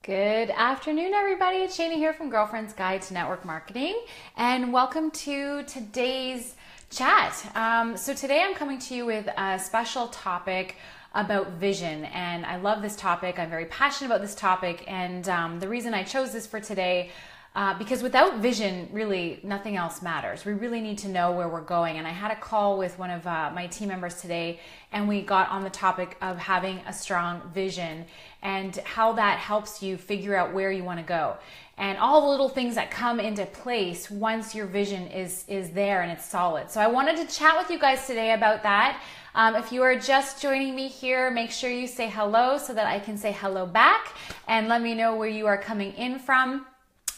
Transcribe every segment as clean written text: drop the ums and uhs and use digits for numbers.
Good afternoon, everybody. It's Shani here from Girlfriend's Guide to Network Marketing, and welcome to today's chat. So today I'm coming to you with a special topic about vision, and I love this topic. I'm very passionate about this topic, and the reason I chose this for today because without vision, really nothing else matters. We really need to know where we're going. And I had a call with one of my team members today, and we got on the topic of having a strong vision and how that helps you figure out where you want to go. And all the little things that come into place once your vision is there and it's solid. So I wanted to chat with you guys today about that. If you are just joining me here, make sure you say hello so that I can say hello back, and let me know where you are coming in from.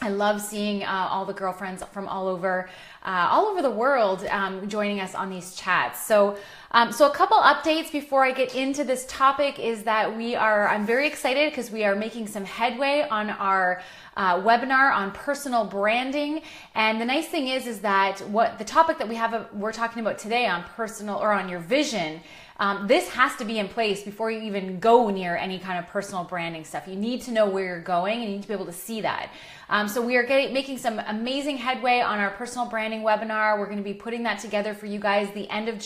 I love seeing all the girlfriends from all over the world joining us on these chats. So a couple updates before I get into this topic is that I'm very excited because we are making some headway on our webinar on personal branding. And the nice thing is that what the topic that we're talking about today on personal or on your vision, this has to be in place before you even go near any kind of personal branding stuff. You need to know where you're going, and you need to be able to see that. So we are making some amazing headway on our personal branding webinar. We're going to be putting that together for you guys the end of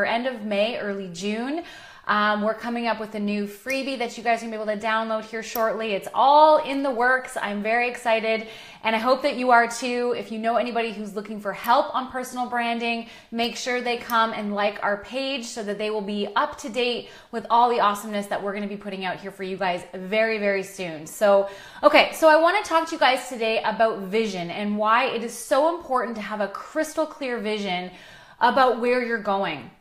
end of May, early June. We're coming up with a new freebie that you guys are going to be able to download here shortly. It's all in the works. I'm very excited, and I hope that you are too. If you know anybody who's looking for help on personal branding, make sure they come and like our page so that they will be up to date with all the awesomeness that we're going to be putting out here for you guys very, very soon. So I want to talk to you guys today about vision and why it is so important to have a crystal clear vision about where you're going.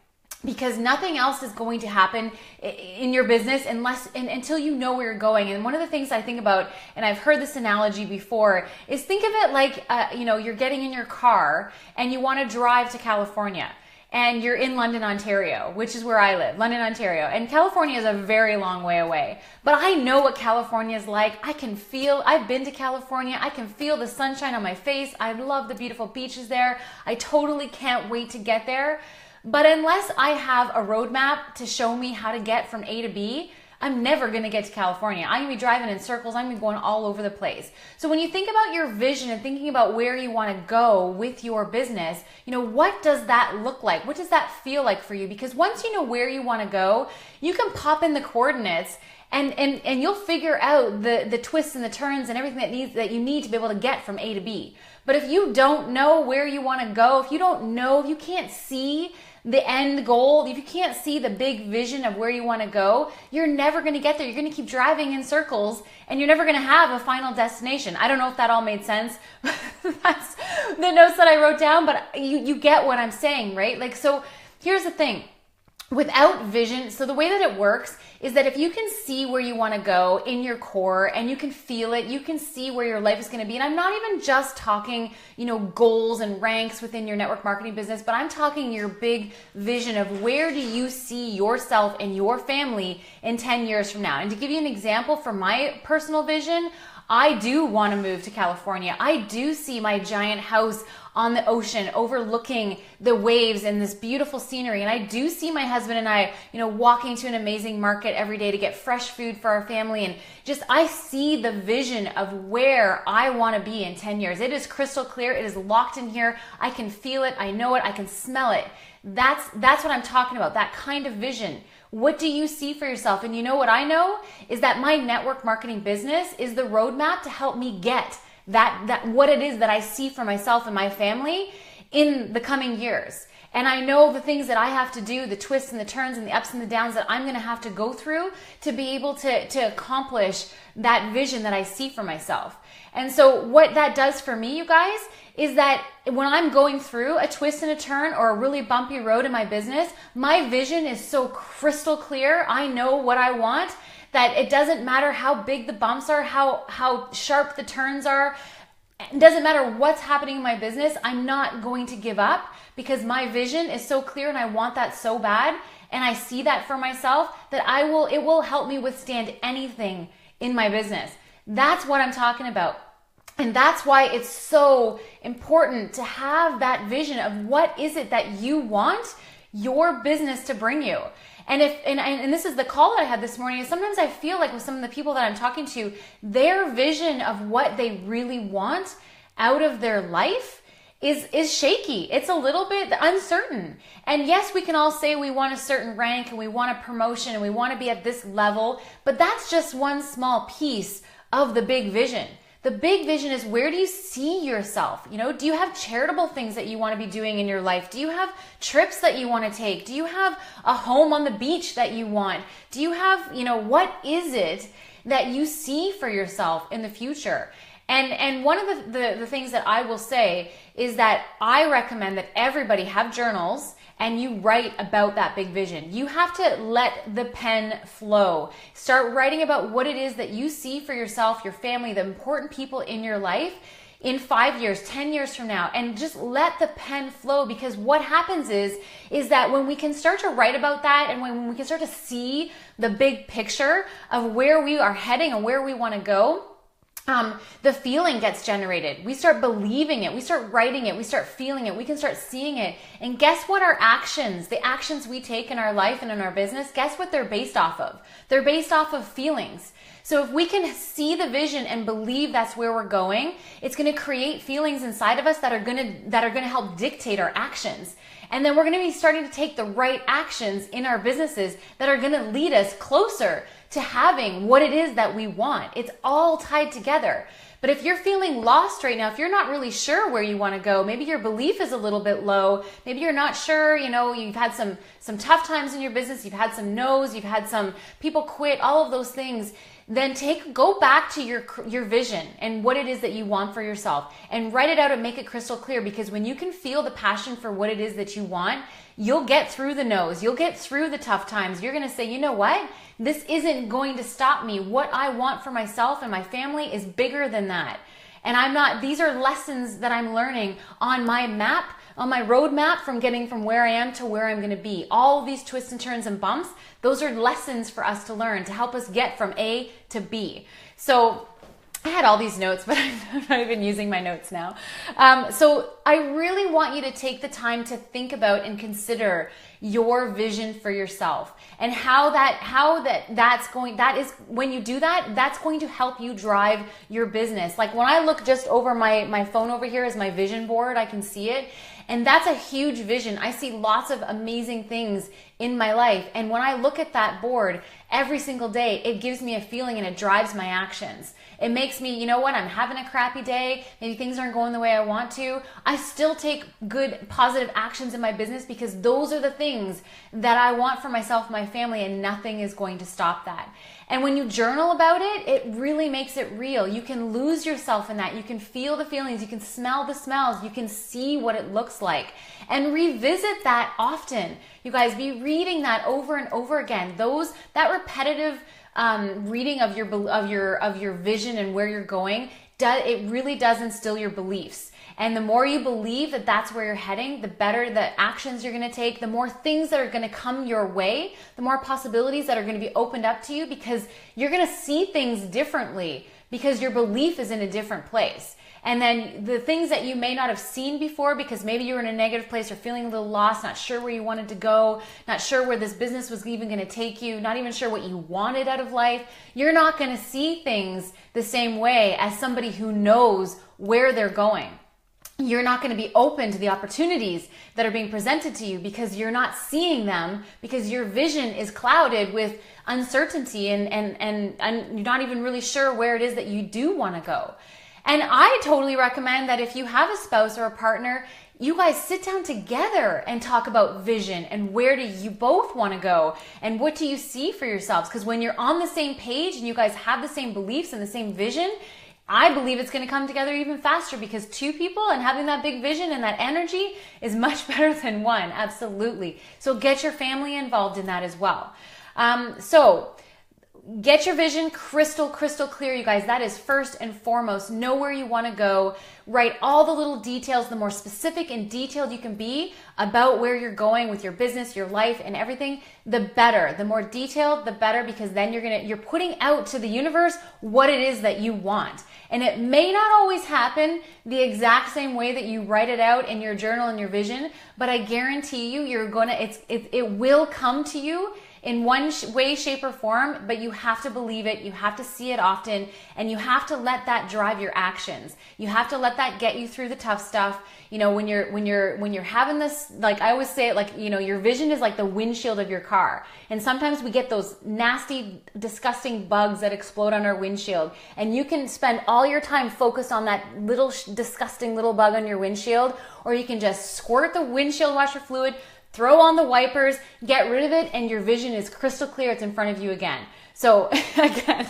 Because nothing else is going to happen in your business until you know where you're going. And one of the things I think about, and I've heard this analogy before, is think of it like you're getting in your car and you want to drive to California. And you're in London, Ontario, which is where I live, London, Ontario. And California is a very long way away. But I know what California is like. I've been to California. I can feel the sunshine on my face. I love the beautiful beaches there. I totally can't wait to get there. But unless I have a roadmap to show me how to get from A to B, I'm never going to get to California. I'm going to be driving in circles. I'm going to be going all over the place. So when you think about your vision and thinking about where you want to go with your business, what does that look like? What does that feel like for you? Because once you know where you want to go, you can pop in the coordinates and you'll figure out the twists and the turns and everything that you need to be able to get from A to B. But if you don't know where you want to go, if you can't see the end goal, if you can't see the big vision of where you want to go, you're never going to get there. You're going to keep driving in circles and you're never going to have a final destination. I don't know if that all made sense. That's the notes that I wrote down, but you get what I'm saying, right? So here's the thing. Without vision, so the way that it works is that if you can see where you want to go in your core and you can feel it, you can see where your life is going to be. And I'm not even just talking, goals and ranks within your network marketing business, but I'm talking your big vision of where do you see yourself and your family in 10 years from now. And to give you an example from my personal vision, I do want to move to California. I do see my giant house on the ocean overlooking the waves and this beautiful scenery. And I do see my husband and I, walking to an amazing market every day to get fresh food for our family. And I see the vision of where I want to be in 10 years. It is crystal clear. It is locked in here. I can feel it. I know it. I can smell it. That's what I'm talking about. That kind of vision. What do you see for yourself? And you know what I know is that my network marketing business is the roadmap to help me get that what it is that I see for myself and my family in the coming years. And I know the things that I have to do, the twists and the turns and the ups and the downs that I'm going to have to go through to be able to accomplish that vision that I see for myself. And so what that does for me, you guys, is that when I'm going through a twist and a turn or a really bumpy road in my business, my vision is so crystal clear. I know what I want, that it doesn't matter how big the bumps are, how sharp the turns are. It doesn't matter what's happening in my business. I'm not going to give up because my vision is so clear and I want that so bad. And I see that for myself that it will help me withstand anything in my business. That's what I'm talking about. And that's why it's so important to have that vision of what is it that you want your business to bring you. And this is the call that I had this morning, is sometimes I feel like with some of the people that I'm talking to, their vision of what they really want out of their life is shaky. It's a little bit uncertain. And yes, we can all say we want a certain rank and we want a promotion and we want to be at this level, but that's just one small piece of the big vision. The big vision is, where do you see yourself? You know, do you have charitable things that you want to be doing in your life? Do you have trips that you want to take? Do you have a home on the beach that you want? Do you have, you know, what is it that you see for yourself in the future? And one of the things that I will say is that I recommend that everybody have journals and you write about that big vision. You have to let the pen flow. Start writing about what it is that you see for yourself, your family, the important people in your life in 5 years, 10 years from now, and just let the pen flow. Because what happens is that when we can start to write about that, and when we can start to see the big picture of where we are heading and where we want to go, the feeling gets generated. We start believing it. We start writing it. We start feeling it. We can start seeing it. And guess what? Our actions, the actions we take in our life and in our business, guess what they're based off of? They're based off of feelings. So if we can see the vision and believe that's where we're going, it's going to create feelings inside of us that are going to help dictate our actions. And then we're going to be starting to take the right actions in our businesses that are going to lead us closer to having what it is that we want. It's all tied together. But if you're feeling lost right now, if you're not really sure where you want to go, maybe your belief is a little bit low, maybe you're not sure, you know, you've had some tough times in your business, you've had some no's, you've had some people quit, all of those things, then go back to your vision and what it is that you want for yourself, and write it out and make it crystal clear. Because when you can feel the passion for what it is that you want, you'll get through the no's, you'll get through the tough times. You're going to say, you know what? This isn't going to stop me. What I want for myself and my family is bigger than that. And these are lessons that I'm learning on my map, on my roadmap, from getting from where I am to where I'm going to be. All of these twists and turns and bumps, those are lessons for us to learn to help us get from A to B. So I had all these notes, but I'm not even using my notes now. So I really want you to take the time to think about and consider your vision for yourself, and when you do that, that's going to help you drive your business. Like when I look just over my phone over here is my vision board, I can see it. And that's a huge vision. I see lots of amazing things in my life. And when I look at that board every single day, it gives me a feeling and it drives my actions. It makes me, you know what, I'm having a crappy day. Maybe things aren't going the way I want to. I still take good, positive actions in my business because those are the things that I want for myself and my family, and nothing is going to stop that. And when you journal about it, it really makes it real. You can lose yourself in that. You can feel the feelings. You can smell the smells. You can see what it looks like. And revisit that often. You guys, be reading that over and over again. That repetitive reading of your vision and where you're going, it really does instill your beliefs. And the more you believe that that's where you're heading, the better the actions you're going to take, the more things that are going to come your way, the more possibilities that are going to be opened up to you, because you're going to see things differently because your belief is in a different place. And then the things that you may not have seen before because maybe you were in a negative place or feeling a little lost, not sure where you wanted to go, not sure where this business was even going to take you, not even sure what you wanted out of life, you're not going to see things the same way as somebody who knows where they're going. You're not going to be open to the opportunities that are being presented to you because you're not seeing them, because your vision is clouded with uncertainty and you're not even really sure where it is that you do want to go. And I totally recommend that if you have a spouse or a partner, you guys sit down together and talk about vision and where do you both want to go and what do you see for yourselves. Because when you're on the same page and you guys have the same beliefs and the same vision, I believe it's going to come together even faster, because two people and having that big vision and that energy is much better than one. Absolutely. So get your family involved in that as well. So get your vision crystal clear, you guys. That is first and foremost. Know where you want to go. Write all the little details. The more specific and detailed you can be about where you're going with your business, your life, and everything, the better. The more detailed, the better, because then you're putting out to the universe what it is that you want. And it may not always happen the exact same way that you write it out in your journal and your vision, but I guarantee you, it will come to you in one way, shape, or form, but you have to believe it. You have to see it often, and you have to let that drive your actions. You have to let that get you through the tough stuff. You know, when you're having this, like I always say it, like, you know, your vision is like the windshield of your car. And sometimes we get those nasty, disgusting bugs that explode on our windshield. And you can spend all your time focused on that little disgusting little bug on your windshield, or you can just squirt the windshield washer fluid, throw on the wipers, get rid of it, and your vision is crystal clear. It's in front of you again. So again,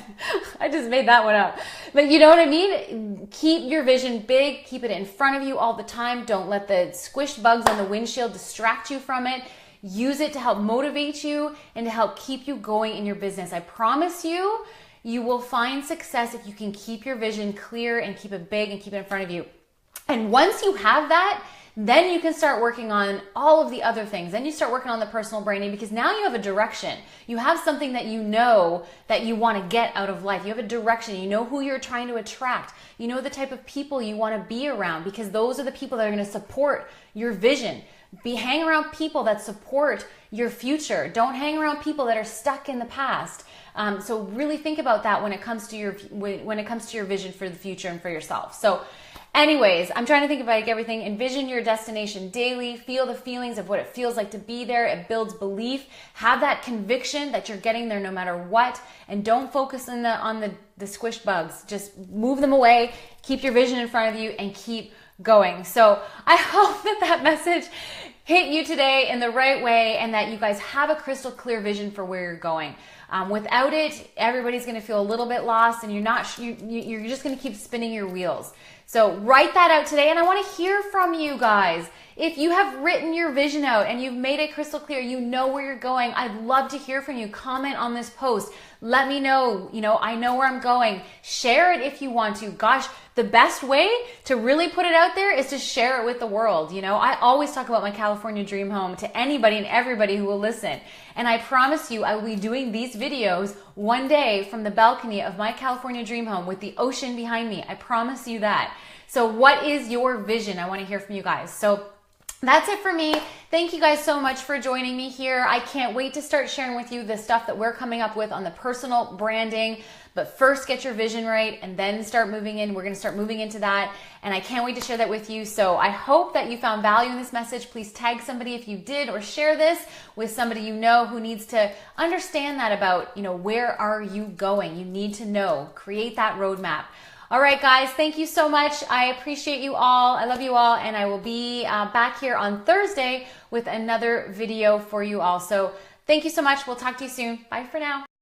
I just made that one up. But you know what I mean? Keep your vision big. Keep it in front of you all the time. Don't let the squished bugs on the windshield distract you from it. Use it to help motivate you and to help keep you going in your business. I promise you, you will find success if you can keep your vision clear and keep it big and keep it in front of you. And once you have that, then you can start working on all of the other things. Then you start working on the personal branding, because now you have a direction. You have something that you know that you want to get out of life. You have a direction. You know who you're trying to attract. You know the type of people you want to be around, because those are the people that are going to support your vision. Hang around people that support your future. Don't hang around people that are stuck in the past. So really think about that when it comes to your vision for the future and for yourself. So anyways, I'm trying to think of like everything. Envision your destination daily. Feel the feelings of what it feels like to be there. It builds belief. Have that conviction that you're getting there no matter what. And don't focus on the squished bugs. Just move them away. Keep your vision in front of you and keep going. So I hope that message hit you today in the right way, and that you guys have a crystal clear vision for where you're going. Without it, everybody's going to feel a little bit lost, and you're just going to keep spinning your wheels. So write that out today, and I want to hear from you guys. If you have written your vision out and you've made it crystal clear, you know where you're going, I'd love to hear from you. Comment on this post. Let me know, I know where I'm going. Share it if you want to. Gosh, the best way to really put it out there is to share it with the world. I always talk about my California dream home to anybody and everybody who will listen. And I promise you, I will be doing these videos one day from the balcony of my California dream home with the ocean behind me. I promise you that. So what is your vision? I want to hear from you guys. So that's it for me. Thank you guys so much for joining me here. I can't wait to start sharing with you the stuff that we're coming up with on the personal branding. But first, get your vision right and then start moving in. We're going to start moving into that. And I can't wait to share that with you. So I hope that you found value in this message. Please tag somebody if you did, or share this with somebody you know who needs to understand that about, where are you going? You need to know. Create that roadmap. All right, guys, thank you so much. I appreciate you all. I love you all. And I will be back here on Thursday with another video for you all. So thank you so much. We'll talk to you soon. Bye for now.